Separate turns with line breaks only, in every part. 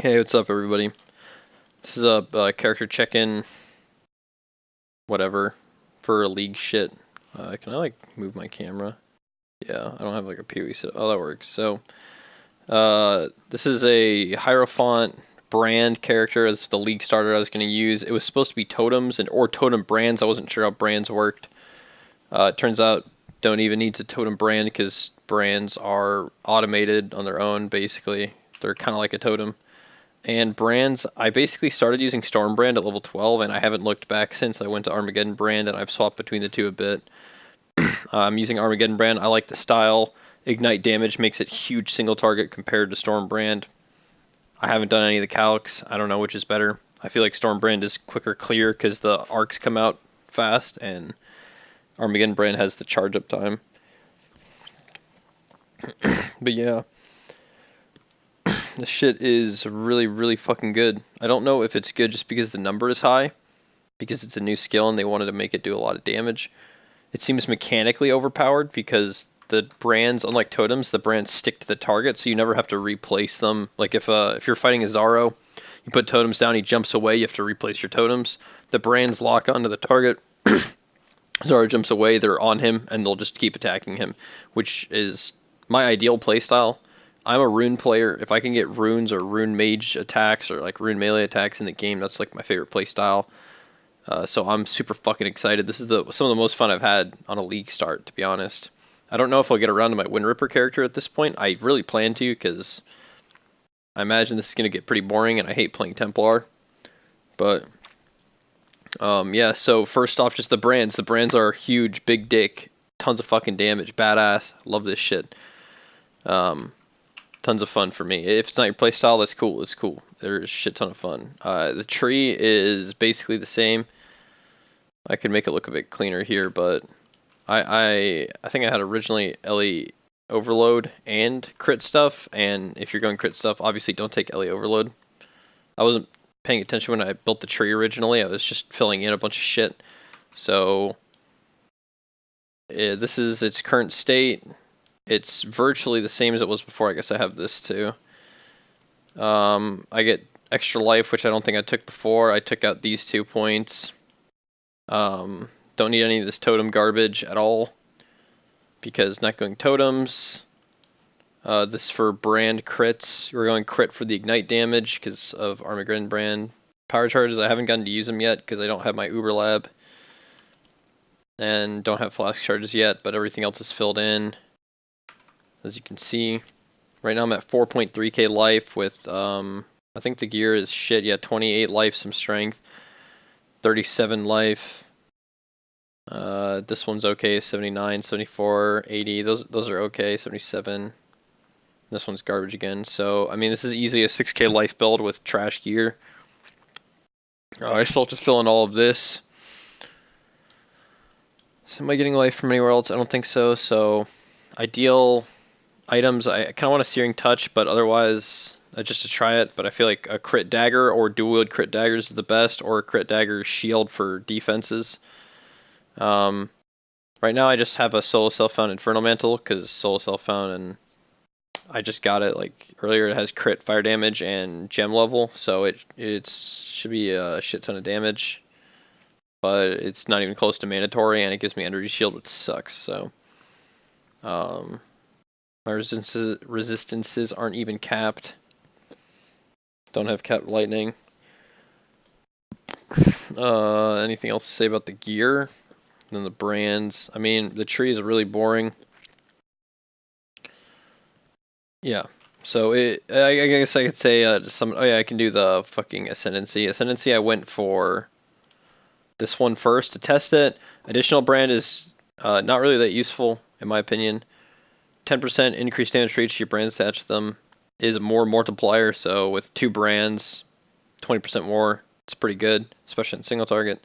Hey, what's up, everybody? This is a character check-in, whatever, for league shit. Can I like move my camera? Yeah, I don't have like a PoE set. Oh, that works. So, this is a Hierophant brand character as the league starter I was going to use. It was supposed to be totems or totem brands. I wasn't sure how brands worked. It turns out don't even need to totem brand because brands are automated on their own. Basically, they're kind of like a totem. And brands, I basically started using Storm Brand at level 12, and I haven't looked back since. I went to Armageddon Brand, and I've swapped between the two a bit. I'm using Armageddon Brand. I like the style. Ignite damage makes it huge single target compared to Storm Brand. I haven't done any of the calcs. I don't know which is better. I feel like Storm Brand is quicker clear because the arcs come out fast, and Armageddon Brand has the charge up time. But yeah. This shit is really, really fucking good. I don't know if it's good just because the number is high, because it's a new skill and they wanted to make it do a lot of damage. It seems mechanically overpowered because the brands, unlike totems, the brands stick to the target, so you never have to replace them. Like if you're fighting a Zaro, you put totems down, he jumps away, you have to replace your totems. The brands lock onto the target. Zaro jumps away, they're on him, and they'll just keep attacking him, which is my ideal playstyle. I'm a rune player. If I can get runes or rune mage attacks or like rune melee attacks in the game, that's like my favorite playstyle. So I'm super fucking excited. This is some of the most fun I've had on a league start, to be honest. I don't know if I'll get around to my Wind Ripper character at this point. I really plan to because I imagine this is going to get pretty boring and I hate playing Templar. But yeah, so first off, just the brands. The brands are huge, big dick, tons of fucking damage, badass. Love this shit. Tons of fun for me. If it's not your playstyle, that's cool. It's cool. There's a shit ton of fun. The tree is basically the same. I could make it look a bit cleaner here, but I think I had originally LE Overload and crit stuff, and if you're going crit stuff, obviously don't take LE Overload. I wasn't paying attention when I built the tree originally. I was just filling in a bunch of shit. So this is its current state. It's virtually the same as it was before. I guess I have this too. I get extra life, which I don't think I took before. I took out these 2 points. Don't need any of this totem garbage at all because not going totems. This for brand crits. We're going crit for the ignite damage because of Armageddon brand. Power charges, I haven't gotten to use them yet because I don't have my Uber lab. And don't have flask charges yet, but everything else is filled in. As you can see, right now I'm at 4.3k life with, I think the gear is shit, yeah, 28 life, some strength, 37 life. This one's okay, 79, 74, 80, those are okay, 77. This one's garbage again, so, I mean, this is easily a 6k life build with trash gear. I still have to fill in all of this. So am I getting life from anywhere else? I don't think so, so ideal items, I kind of want a Searing Touch, but otherwise, just to try it, but I feel like a crit dagger or dual wield crit daggers is the best, or a crit dagger shield for defenses. Right now I just have a solo self-found Infernal Mantle, because solo self-found, and I just got it like earlier. It has crit fire damage and gem level, so it should be a shit ton of damage, but it's not even close to mandatory, and it gives me energy shield, which sucks, so my resistances aren't even capped. Don't have capped lightning. Anything else to say about the gear? And then the brands. I mean, the tree is really boring. Yeah. So I guess I could say oh yeah, I can do the fucking Ascendancy. Ascendancy, I went for this one first to test it. Additional brand is not really that useful in my opinion. 10% increased damage for each of your brands attached to them is a more multiplier, so with 2 brands, 20% more, it's pretty good, especially in single target.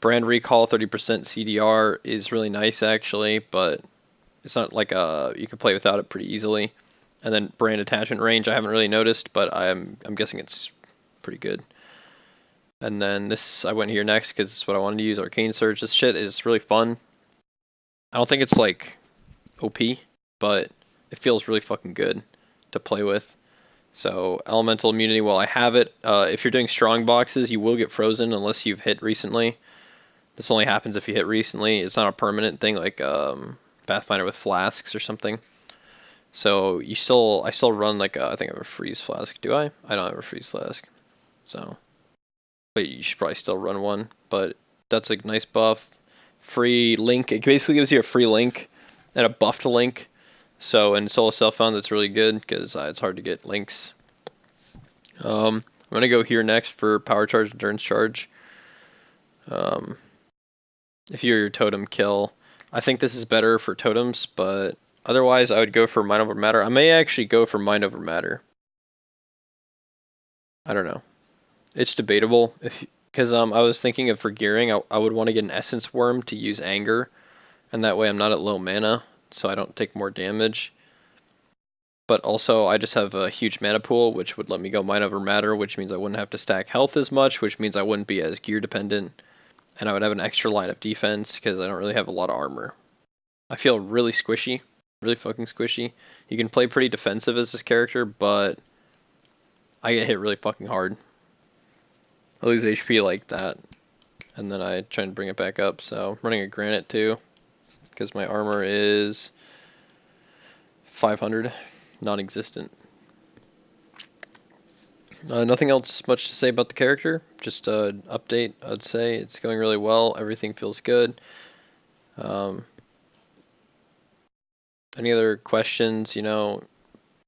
Brand recall, 30% CDR is really nice actually, but it's not like you can play without it pretty easily. And then brand attachment range, I haven't really noticed, but I'm guessing it's pretty good. And then this, I went here next because it's what I wanted to use, Arcane Surge. This shit is really fun. I don't think it's like OP, but it feels really fucking good to play with. So elemental immunity while I have it. If you're doing strong boxes, you will get frozen unless you've hit recently. This only happens if you hit recently. It's not a permanent thing like Pathfinder with flasks or something. So I still run like I think I have a freeze flask. Do I? I don't have a freeze flask. So, but you should probably still run one. But that's a nice buff. Free link. It basically gives you a free link and a buffed link. So in solo self-found, that's really good because it's hard to get links. I'm gonna go here next for power charge, endurance charge. If you're your totem kill, I think this is better for totems, but otherwise I would go for mind over matter. I may actually go for mind over matter. I don't know. It's debatable because I was thinking of for gearing, I would want to get an essence worm to use anger, and that way I'm not at low mana, so I don't take more damage. But also I just have a huge mana pool, which would let me go mind over matter, which means I wouldn't have to stack health as much, which means I wouldn't be as gear dependent. And I would have an extra line of defense because I don't really have a lot of armor. I feel really squishy, really fucking squishy. You can play pretty defensive as this character, but I get hit really fucking hard. I lose HP like that, and then I try and bring it back up. So I'm running a granite too, because my armor is 500, non-existent. Nothing else much to say about the character, just an update. I'd say it's going really well, everything feels good. Any other questions, you know,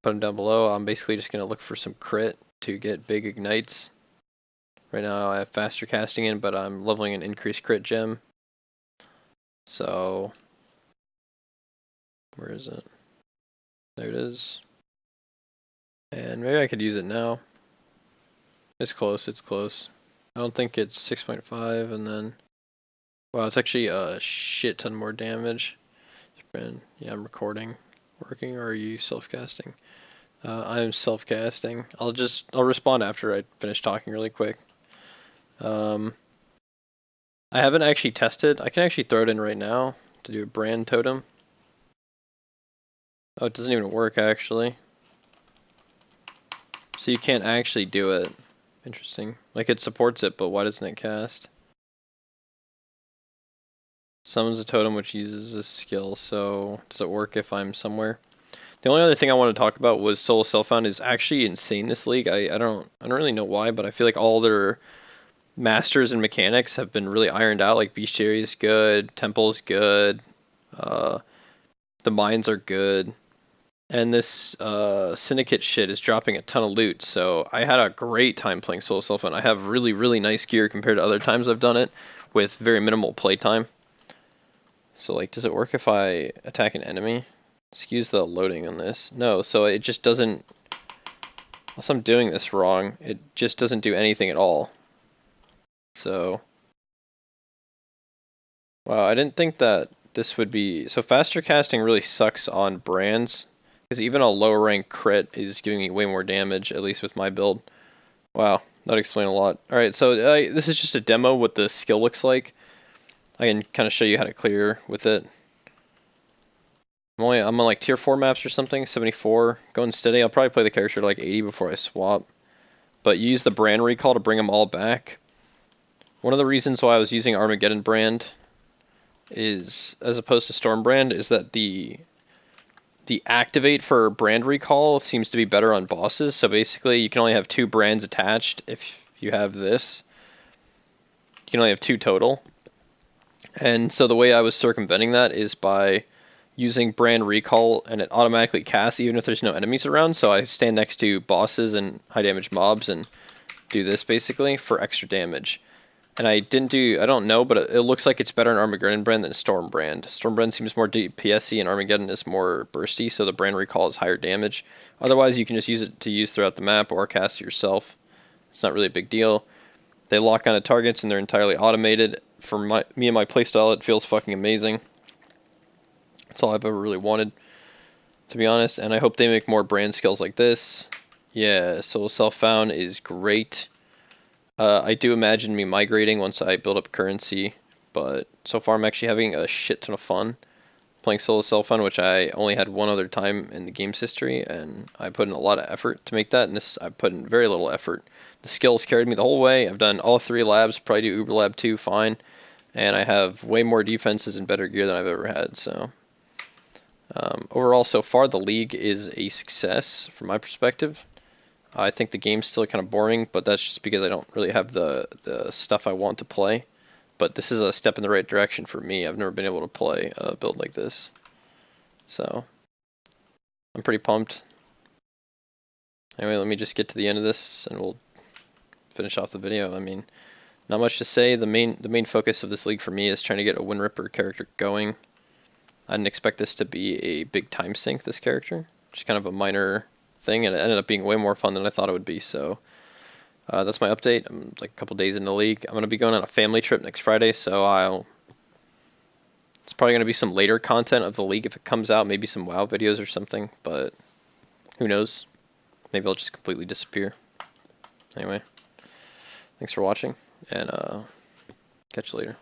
put them down below. I'm basically just going to look for some crit to get big ignites. Right now I have faster casting in, but I'm leveling an increased crit gem. So, where is it? There it is. And maybe I could use it now. It's close, it's close. I don't think it's 6.5 and then... Wow, it's actually a shit ton more damage. Yeah, I'm recording. Working, or are you self-casting? I'm self-casting. I'll respond after I finish talking really quick. I haven't actually tested. I can actually throw it in right now to do a brand totem. Oh, it doesn't even work actually. So you can't actually do it. Interesting. Like it supports it, but why doesn't it cast? Summons a totem which uses this skill, so does it work if I'm somewhere? The only other thing I want to talk about was solo self-found is actually insane this league. I don't really know why, but I feel like all their masters and mechanics have been really ironed out. Like bestiary is good, temple's good, the mines are good. And this syndicate shit is dropping a ton of loot, so I had a great time playing solo self-found. I have really, really nice gear compared to other times I've done it, with very minimal playtime. So like, does it work if I attack an enemy? Excuse the loading on this. No, so it just doesn't... Unless I'm doing this wrong, it just doesn't do anything at all. So... Wow, I didn't think that this would be... So faster casting really sucks on brands. Because even a lower rank crit is giving me way more damage, at least with my build. Wow, that explains a lot. Alright, so this is just a demo what the skill looks like. I can kind of show you how to clear with it. I'm on like tier 4 maps or something, 74, going steady. I'll probably play the character to like 80 before I swap. But use the brand recall to bring them all back. One of the reasons why I was using Armageddon brand is, as opposed to Storm brand, is that the activate for brand recall seems to be better on bosses. So basically you can only have 2 brands attached if you have this. You can only have 2 total. And so the way I was circumventing that is by using brand recall, and it automatically casts even if there's no enemies around. So I stand next to bosses and high damage mobs and do this basically for extra damage. And I don't know, but it looks like it's better in Armageddon brand than Storm brand. Storm brand seems more DPS-y and Armageddon is more bursty, so the brand recall is higher damage. Otherwise you can just use it to use throughout the map or cast it yourself. It's not really a big deal. They lock onto targets and they're entirely automated. For me and my playstyle, it feels fucking amazing. That's all I've ever really wanted, to be honest. And I hope they make more brand skills like this. Yeah, solo self-found is great. I do imagine me migrating once I build up currency, but so far I'm actually having a shit ton of fun. playing solo self-fun, which I only had one other time in the game's history, and I put in a lot of effort to make that, and this I put in very little effort. The skills carried me the whole way. I've done all 3 labs, probably do Uber Lab 2 fine, and I have way more defenses and better gear than I've ever had, so... overall, so far, the league is a success from my perspective. I think the game's still kind of boring, but that's just because I don't really have the stuff I want to play. But this is a step in the right direction for me. I've never been able to play a build like this. So, I'm pretty pumped. Anyway, let me just get to the end of this and we'll finish off the video. I mean, not much to say. The main focus of this league for me is trying to get a Wind Ripper character going. I didn't expect this to be a big time sink, this character. Just kind of a minor thing, and it ended up being way more fun than I thought it would be, so... that's my update. I'm like a couple days in the league. I'm going to be going on a family trip next Friday, so it's probably going to be some later content of the league if it comes out, maybe some WoW videos or something, but who knows? Maybe I'll just completely disappear. Anyway, thanks for watching, and catch you later.